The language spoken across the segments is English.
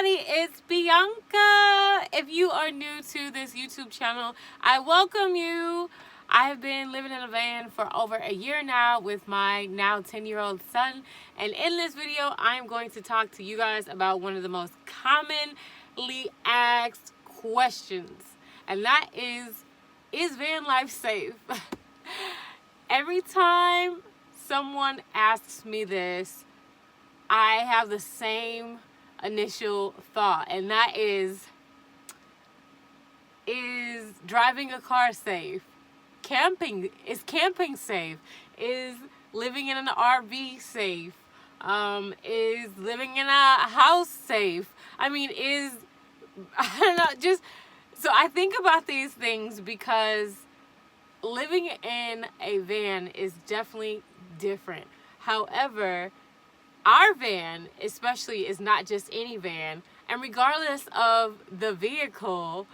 everybody, it's Bianca. If you are new to this YouTube channel, I welcome you. I have been living in a van for over a year now with my now 10-year-old son, and in this video I am going to talk to you guys about one of the most commonly asked questions, and that is van life safe? Every time someone asks me this, I have the same initial thought, and that is driving a car safe? Is camping safe? Is living in an RV safe? Is living in a house safe? I mean, I don't know, just, so I think about these things because living in a van is definitely different. However, our van especially is not just any van, and regardless of the vehicle,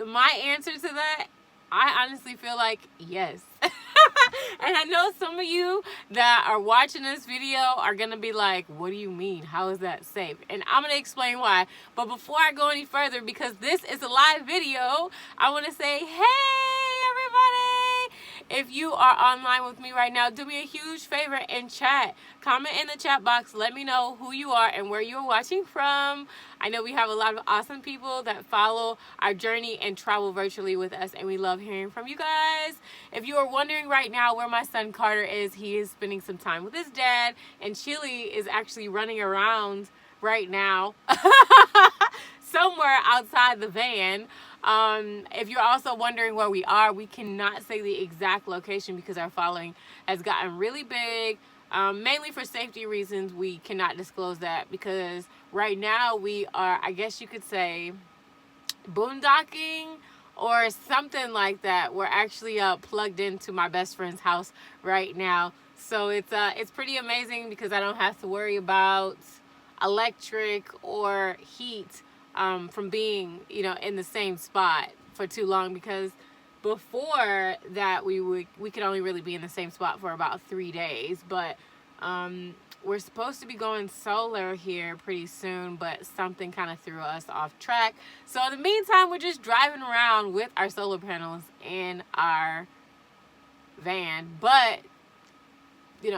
my answer to that, I honestly feel like yes. And I know some of you that are watching this video are gonna be like, what do you mean? How is that safe? And I'm gonna explain why. But before I go any further, because this is a live video, I wanna say, hey everybody! If you are online with me right now, do me a huge favor and chat. Comment in the chat box. Let me know who you are and where you're watching from. I know we have a lot of awesome people that follow our journey and travel virtually with us, and we love hearing from you guys. If you are wondering right now where my son Carter is, he is spending some time with his dad, and Chili is actually running around right now somewhere outside the van. If you're also wondering where we are, we cannot say the exact location because our following has gotten really big. Mainly for safety reasons, we cannot disclose that because right now we are, I guess you could say, boondocking or something like that. We're actually plugged into my best friend's house right now. So it's pretty amazing because I don't have to worry about electric or heat from being, in the same spot for too long, because before that we could only really be in the same spot for about 3 days. But we're supposed to be going solar here pretty soon, but something kind of threw us off track. So in the meantime, we're just driving around with our solar panels in our van. But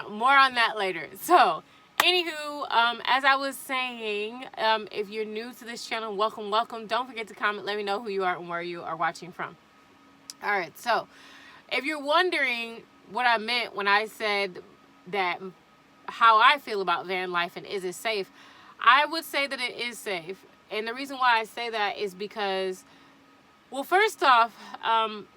more on that later. So anywho, as I was saying, if you're new to this channel, welcome. Don't forget to comment. Let me know who you are and where you are watching from. All right, so if you're wondering what I meant when I said that, how I feel about van life and is it safe, I would say that it is safe. And the reason why I say that is because, well, first off,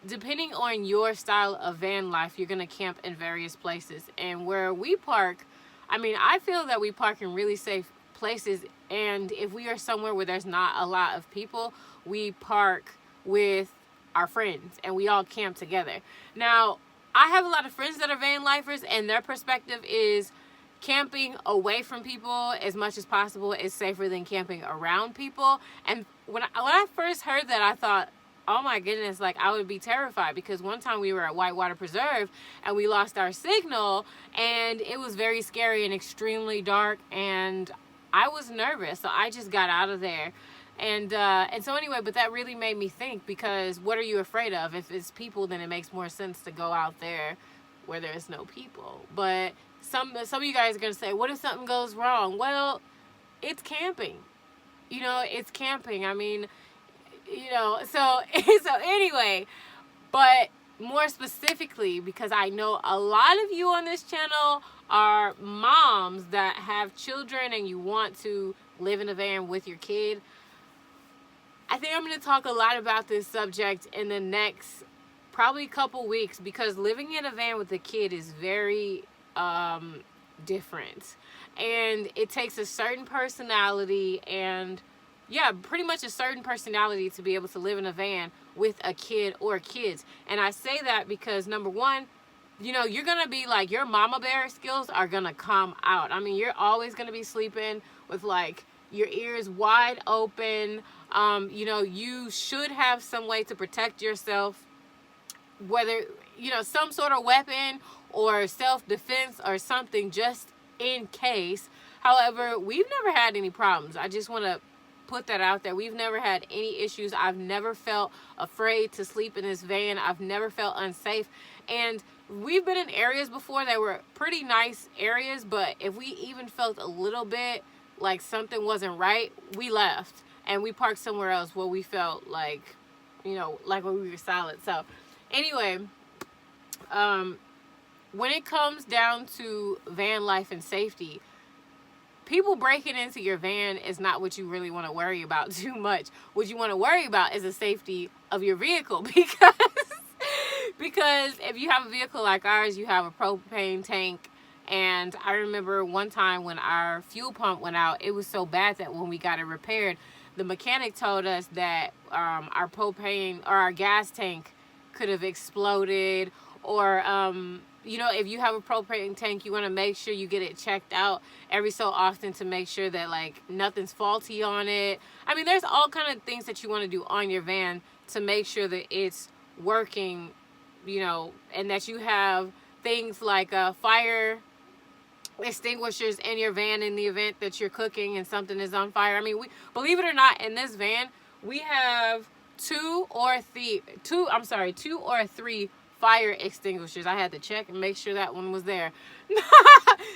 depending on your style of van life, you're going to camp in various places. And where we park, I feel that we park in really safe places. And if we are somewhere where there's not a lot of people, we park with our friends and we all camp together. Now, I have a lot of friends that are van lifers, and their perspective is camping away from people as much as possible is safer than camping around people. And when I first heard that, I thought, oh my goodness, like I would be terrified, because one time we were at Whitewater Preserve and we lost our signal, and it was very scary and extremely dark, and I was nervous, so I just got out of there. And so anyway, but that really made me think, because what are you afraid of? If it's people, then it makes more sense to go out there where there's no people. But some of you guys are going to say, what if something goes wrong? Well, it's camping. It's camping. So anyway, but more specifically, because I know a lot of you on this channel are moms that have children and you want to live in a van with your kid, I think I'm going to talk a lot about this subject in the next probably couple weeks, because living in a van with a kid is very different, and it takes a certain personality, and pretty much a certain personality to be able to live in a van with a kid or kids. And I say that because, number one, you're gonna be like, your mama bear skills are gonna come out. You're always gonna be sleeping with like your ears wide open. You should have some way to protect yourself, whether some sort of weapon or self-defense or something, just in case. However, we've never had any problems. I just want to put that out there. We've never had any issues. I've never felt afraid to sleep in this van. I've never felt unsafe. And we've been in areas before that were pretty nice areas, but if we even felt a little bit like something wasn't right, we left and we parked somewhere else where we felt like, you know, like when we were solid. So anyway, when it comes down to van life and safety, people breaking into your van is not what you really want to worry about too much. What you want to worry about is the safety of your vehicle, because if you have a vehicle like ours, you have a propane tank. And I remember one time when our fuel pump went out, it was so bad that when we got it repaired, the mechanic told us that our propane or our gas tank could have exploded, or you know, if you have a propane tank, you want to make sure you get it checked out every so often to make sure that like nothing's faulty on it. I mean, there's all kind of things that you want to do on your van to make sure that it's working, you know, and that you have things like fire extinguishers in your van in the event that you're cooking and something is on fire. I mean, we, believe it or not, in this van we have two or three fire extinguishers. I had to check and make sure that one was there.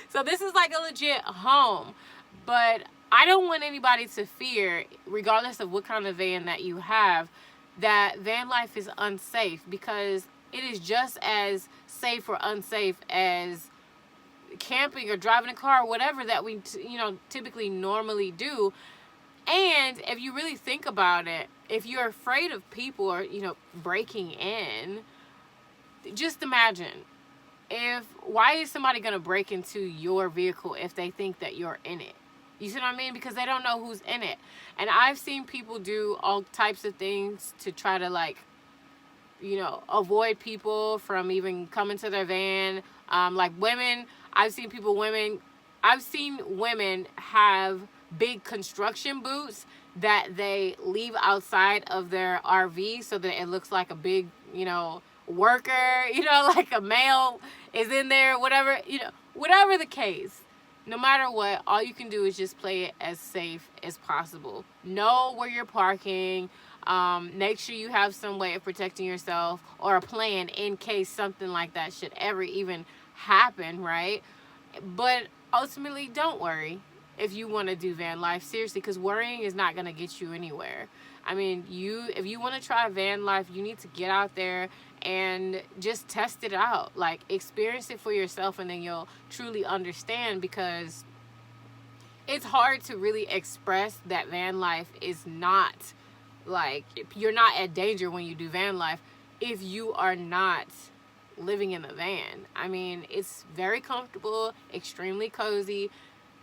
So this is like a legit home. But I don't want anybody to fear, regardless of what kind of van that you have, that van life is unsafe, because it is just as safe or unsafe as camping or driving a car or whatever that we typically normally do. And if you really think about it, if you're afraid of people or breaking in, just imagine, why is somebody going to break into your vehicle if they think that you're in it? You see what I mean? Because they don't know who's in it. And I've seen people do all types of things to try to avoid people from even coming to their van. Like women, I've seen women have big construction boots that they leave outside of their RV so that it looks like a big, worker, like a male is in there, whatever the case. No matter what, all you can do is just play it as safe as possible. Know where you're parking. Make sure you have some way of protecting yourself or a plan in case something like that should ever even happen, right? But ultimately, don't worry if you want to do van life, seriously, because worrying is not going to get you anywhere. I mean, if you want to try van life, you need to get out there and just test it out. Like, experience it for yourself, and then you'll truly understand, because it's hard to really express that van life is not, like, you're not at danger when you do van life if you are not living in the van. I mean, it's very comfortable, extremely cozy,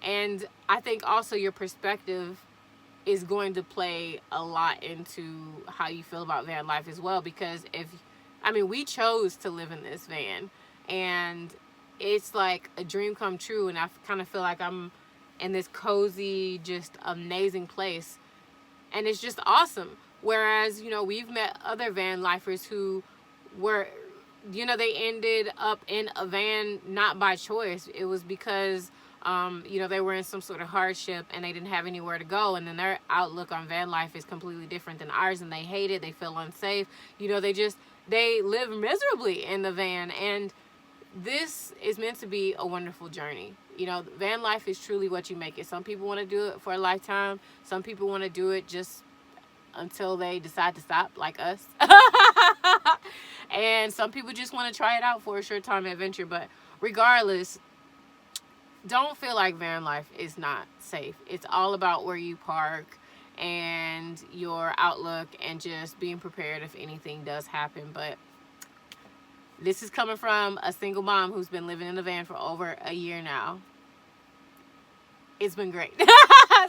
and I think also your perspective is going to play a lot into how you feel about van life as well, because we chose to live in this van, and it's like a dream come true, and I kind of feel like I'm in this cozy, just amazing place, and it's just awesome. Whereas, we've met other van lifers who were, they ended up in a van not by choice. It was because they were in some sort of hardship and they didn't have anywhere to go, and then their outlook on van life is completely different than ours, and they hate it, they feel unsafe, they live miserably in the van. And this is meant to be a wonderful journey. Van life is truly what you make it. Some people want to do it for a lifetime. Some people want to do it just until they decide to stop, like us. And some people just want to try it out for a short time adventure. But regardless, don't feel like van life is not safe. It's all about where you park and your outlook and just being prepared if anything does happen. But this is coming from a single mom who's been living in a van for over a year now. It's been great.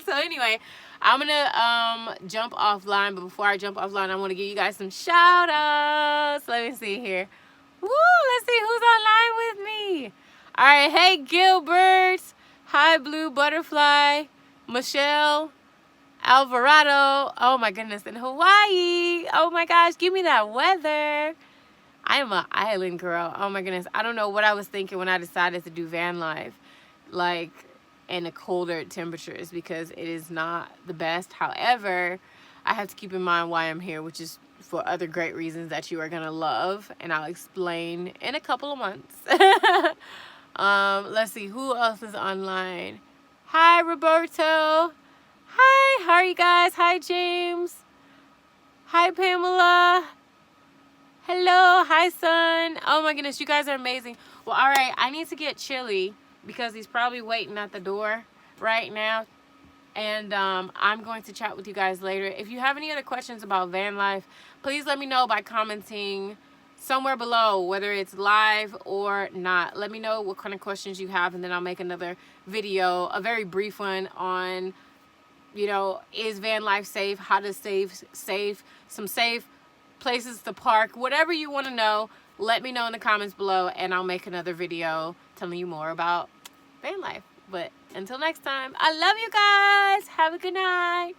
So anyway, I'm gonna jump offline, but before I jump offline, I want to give you guys some shout outs. Let me see here. Woo, let's see who's online with me. All right, hey Gilbert, hi Blue Butterfly, Michelle, Alvarado, oh my goodness, in Hawaii. Oh my gosh, give me that weather. I am an island girl. Oh my goodness, I don't know what I was thinking when I decided to do van life. Like, in the colder temperatures because it is not the best. However, I have to keep in mind why I'm here, which is for other great reasons that you are going to love, and I'll explain in a couple of months. Let's see, who else is online? Hi, Roberto. Hi, how are you guys? Hi, James. Hi, Pamela. Hello, hi, son. Oh my goodness, you guys are amazing. Well, all right, I need to get Chili because he's probably waiting at the door right now. And I'm going to chat with you guys later. If you have any other questions about van life, please let me know by commenting somewhere below, whether it's live or not. Let me know what kind of questions you have, and then I'll make another video, a very brief one on, you know, is van life safe, how to save some safe places to park, whatever you want to know. Let me know in the comments below, and I'll make another video telling you more about van life. But until next time, I love you guys. Have a good night.